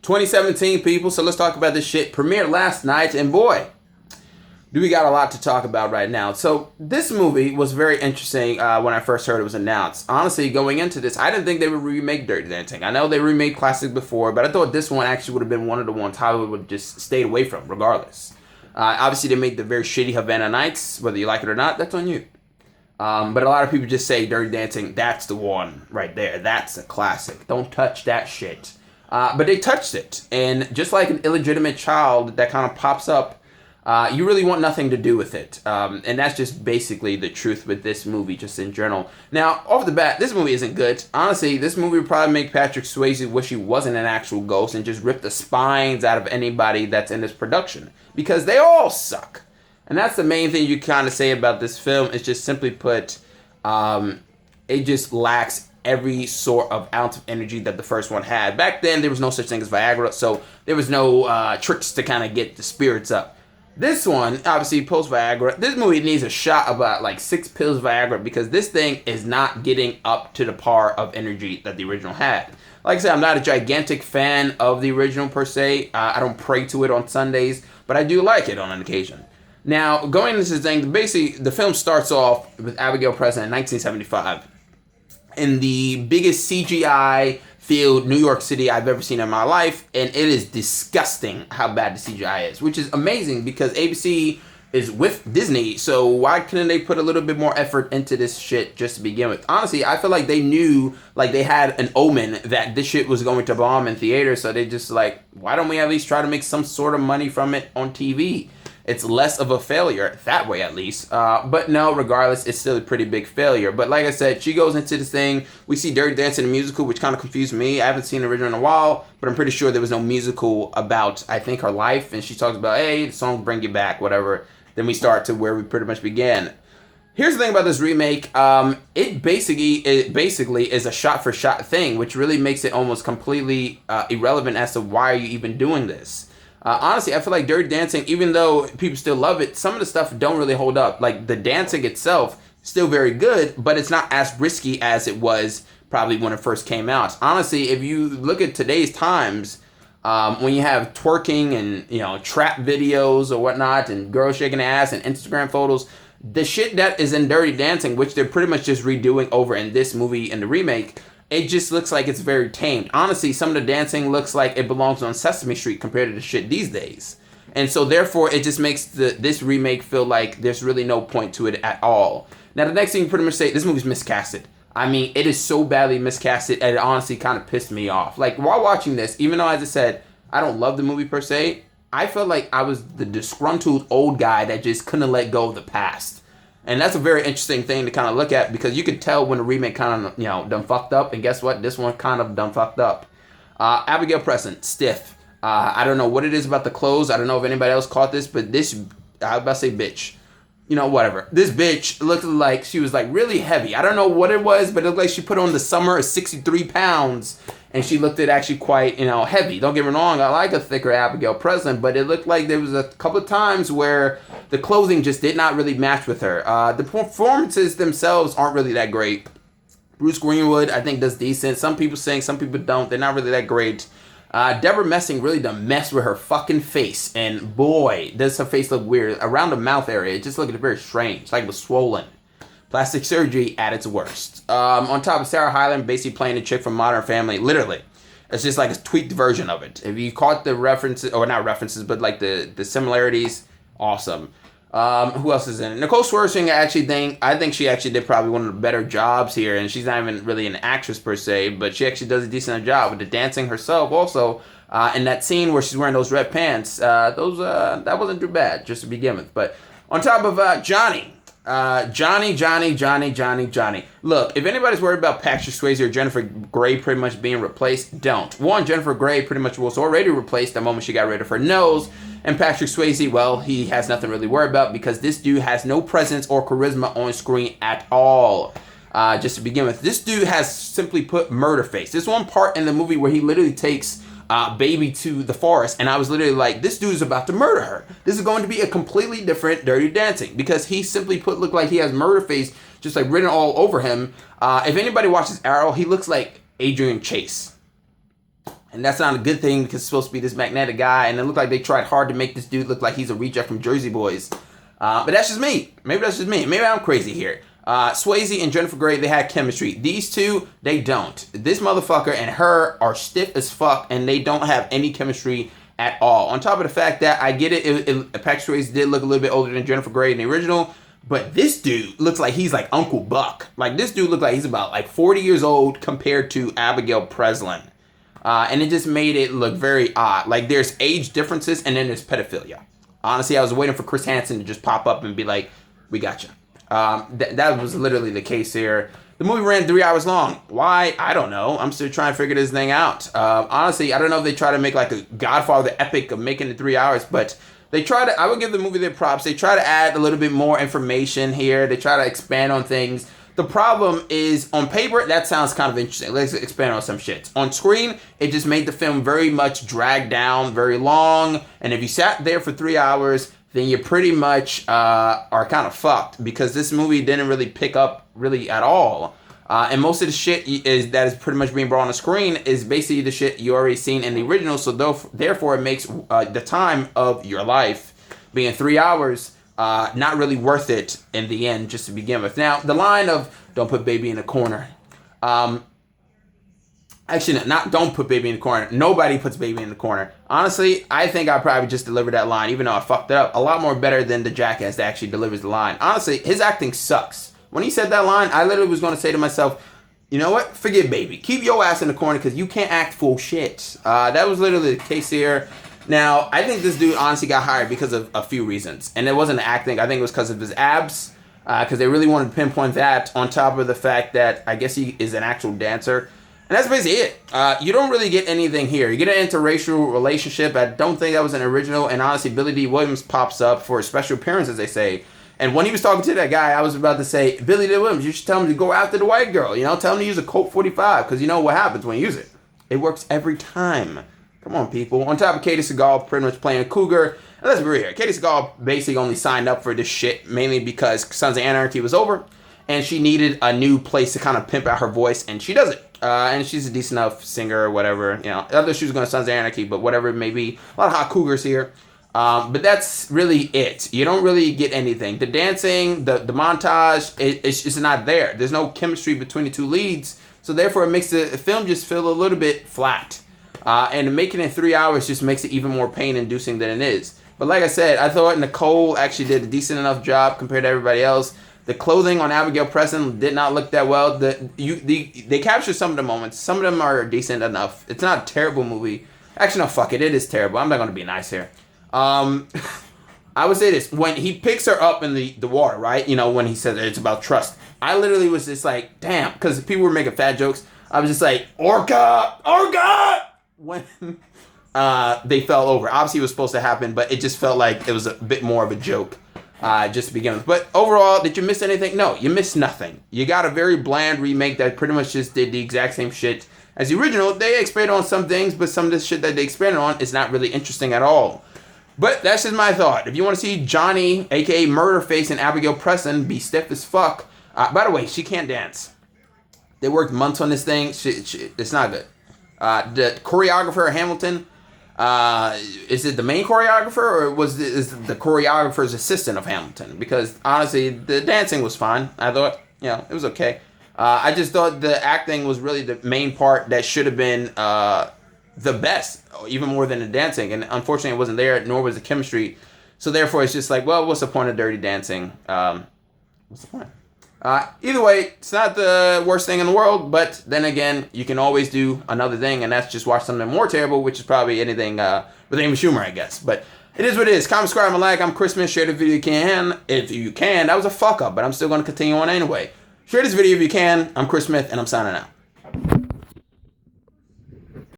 2017, people. So let's talk about this shit. Premiered last night, and boy, do we got a lot to talk about right now. So this movie was very interesting when I first heard it was announced. Honestly, going into this, I didn't think they would remake Dirty Dancing. I know they remade classic before, but I thought this one actually would have been one of the ones Hollywood would just stayed away from, regardless. Obviously, they made the very shitty Havana Nights. Whether you like it or not, that's on you. But a lot of people just say Dirty Dancing, that's the one right there. That's a classic. Don't touch that shit. But they touched it. And just like an illegitimate child that kind of pops up, you really want nothing to do with it. And that's just basically the truth with this movie, just in general. Now, off the bat, this movie isn't good. Honestly, this movie would probably make Patrick Swayze wish he wasn't an actual ghost and just rip the spines out of anybody that's in this production. Because they all suck. And that's the main thing you kind of say about this film. It's just simply put, it just lacks every sort of ounce of energy that the first one had. Back then, there was no such thing as Viagra, so there was no tricks to kind of get the spirits up. This one, obviously, post Viagra, this movie needs a shot of about like 6 pills of Viagra because this thing is not getting up to the par of energy that the original had. Like I said, I'm not a gigantic fan of the original per se. I don't pray to it on Sundays, but I do like it on an occasion. Now, going into this thing, basically, the film starts off with Abigail Breslin in 1975 in the biggest CGI field New York City I've ever seen in my life, and it is disgusting how bad the CGI is, which is amazing because ABC is with Disney, so why couldn't they put a little bit more effort into this shit just to begin with? Honestly, I feel like they knew, like they had an omen that this shit was going to bomb in theaters, so they just like, why don't we at least try to make some sort of money from it on TV? It's less of a failure, that way at least. But no, regardless, it's still a pretty big failure. But like I said, she goes into this thing. We see Dirty Dancing, the musical, which kind of confused me. I haven't seen the original in a while, but I'm pretty sure there was no musical about, I think, her life. And she talks about, hey, the songs bring you back, whatever. Then we start to where we pretty much began. Here's the thing about this remake. It basically is a shot-for-shot thing, which really makes it almost completely irrelevant as to why are you even doing this. Honestly, I feel like Dirty Dancing, even though people still love it, some of the stuff don't really hold up. Like, the dancing itself, still very good, but it's not as risky as it was probably when it first came out. Honestly, if you look at today's times, when you have twerking and, you know, trap videos or whatnot, and girls shaking ass and Instagram photos, the shit that is in Dirty Dancing, which they're pretty much just redoing over in this movie and the remake, it just looks like it's very tamed. Honestly, some of the dancing looks like it belongs on Sesame Street compared to the shit these days. And so therefore, it just makes this remake feel like there's really no point to it at all. Now, the next thing you pretty much say, this movie's miscasted. I mean, it is so badly miscasted, and it honestly kind of pissed me off. Like, while watching this, even though, as I said, I don't love the movie per se, I felt like I was the disgruntled old guy that just couldn't let go of the past. And that's a very interesting thing to kind of look at because you could tell when the remake kind of, you know, done fucked up. And guess what? This one kind of done fucked up. Abigail Breslin, stiff. I don't know what it is about the clothes. I don't know if anybody else caught this, but this, I was about to say bitch. You know, whatever. This bitch looked like she was like really heavy. I don't know what it was, but it looked like she put on the summer of 63 pounds. And she looked at actually quite, you know, heavy. Don't get me wrong, I like a thicker Abigail Breslin, but it looked like there was a couple of times where the clothing just did not really match with her. The performances themselves aren't really that great. Bruce Greenwood, I think, does decent. Some people sing, some people don't. They're not really that great. Deborah Messing really done mess with her fucking face. And boy, does her face look weird. Around the mouth area, it just looked very strange. Like it was swollen. Plastic surgery at its worst. On top of Sarah Hyland basically playing the chick from Modern Family. Literally. It's just like a tweaked version of it. If you caught the references, or not references, but like the similarities, awesome. Who else is in it? Nicole Scherzinger, I think she actually did probably one of the better jobs here, and she's not even really an actress per se, but she actually does a decent job with the dancing herself also. In that scene where she's wearing those red pants, that wasn't too bad, just to begin with. But on top of Johnny. Johnny. Look, if anybody's worried about Patrick Swayze or Jennifer Grey pretty much being replaced, don't. One, Jennifer Grey pretty much was already replaced the moment she got rid of her nose. And Patrick Swayze, well, he has nothing really to worry about because this dude has no presence or charisma on screen at all. Just to begin with, this dude has simply put murder face. There's one part in the movie where he literally takes Baby to the forest, and I was literally like, this dude's about to murder her. This is going to be a completely different Dirty Dancing because he simply put looked like he has murder face just like written all over him. If anybody watches Arrow, he looks like Adrian Chase. And that's not a good thing because it's supposed to be this magnetic guy. And it looked like they tried hard to make this dude look like he's a reject from Jersey Boys. But that's just me. Maybe that's just me. Maybe I'm crazy here. Swayze and Jennifer Grey, they had chemistry. These two, they don't. This motherfucker and her are stiff as fuck, and they don't have any chemistry at all. On top of the fact that, I get it, Patrick Swayze did look a little bit older than Jennifer Grey in the original, but this dude looks like he's like Uncle Buck. Like, this dude looked like he's about like 40 years old compared to Abigail Breslin. And it just made it look very odd. Like, there's age differences, and then there's pedophilia. Honestly, I was waiting for Chris Hansen to just pop up and be like, we got you. That was literally the case here. The movie ran 3 hours long. Why? I don't know. I'm still trying to figure this thing out. Honestly, I don't know if they try to make like a Godfather epic of making it 3 hours, but they try to, I would give the movie their props. They try to add a little bit more information here. They try to expand on things. The problem is, on paper, that sounds kind of interesting. Let's expand on some shit. On screen, it just made the film very much dragged down, very long. And if you sat there for 3 hours, then you pretty much are kind of fucked, because this movie didn't really pick up really at all. And most of the shit that is pretty much being brought on the screen is basically the shit you already seen in the original. So therefore, it makes the time of your life, being 3 hours, not really worth it in the end, just to begin with. Now, the line of "don't put baby in the corner," actually, not "don't put baby in the corner." Nobody puts baby in the corner. Honestly, I think I probably just delivered that line, even though I fucked it up, a lot more better than the jackass that actually delivers the line. Honestly, his acting sucks. When he said that line, I literally was going to say to myself, you know what? Forget baby. Keep your ass in the corner, because you can't act full shit. That was literally the case here. Now, I think this dude honestly got hired because of a few reasons. And it wasn't acting. I think it was because of his abs. Because they really wanted to pinpoint that, on top of the fact that I guess he is an actual dancer. And that's basically it. You don't really get anything here. You get an interracial relationship. I don't think that was an original. And honestly, Billy D. Williams pops up for a special appearance, as they say. And when he was talking to that guy, I was about to say, Billy D. Williams, you should tell him to go after the white girl. You know, tell him to use a Colt 45. Because you know what happens when you use it. It works every time. Come on, people. On top of Katie Seagal pretty much playing a cougar. And let's be real here. Katie Seagal basically only signed up for this shit mainly because Sons of Anarchy was over. And she needed a new place to kind of pimp out her voice. And she does it. And she's a decent enough singer or whatever. You know, other she was going to Sons of Anarchy, but whatever it may be. A lot of hot cougars here. But that's really it. You don't really get anything. The dancing, the montage, it's just not there. There's no chemistry between the two leads. So therefore, it makes the film just feel a little bit flat. And making it 3 hours just makes it even more pain-inducing than it is. But like I said, I thought Nicole actually did a decent enough job compared to everybody else. The clothing on Abigail Breslin did not look that well. They captured some of the moments. Some of them are decent enough. It's not a terrible movie. Actually, no, fuck it. It is terrible. I'm not going to be nice here. I would say this. When he picks her up in the water, right? You know, when he says it's about trust. I literally was just like, damn. Because people were making fat jokes. I was just like, Orca! Orca! When they fell over. Obviously, it was supposed to happen, but it just felt like it was a bit more of a joke just to begin with. But overall, did you miss anything? No, you missed nothing. You got a very bland remake that pretty much just did the exact same shit as the original. They expanded on some things, but some of this shit that they expanded on is not really interesting at all. But that's just my thought. If you want to see Johnny, a.k.a. Murderface, and Abigail Breslin be stiff as fuck. By the way, she can't dance. They worked months on this thing. It's not good. The choreographer of Hamilton, is it the main choreographer, or is the choreographer's assistant of Hamilton? Because honestly, the dancing was fine. I thought, you know, it was okay. I just thought the acting was really the main part that should have been the best, even more than the dancing. And unfortunately, it wasn't there, nor was the chemistry. So therefore, it's just like, well, what's the point of dirty dancing? What's the point? Either way, it's not the worst thing in the world, but then again, you can always do another thing, and that's just watch something more terrible, which is probably anything with Amy Schumer, I guess. But it is what it is. Comment, subscribe, and like. I'm Chris Smith. Share the video if you can. That was a fuck up, but I'm still going to continue on anyway. Share this video if you can. I'm Chris Smith, and I'm signing out.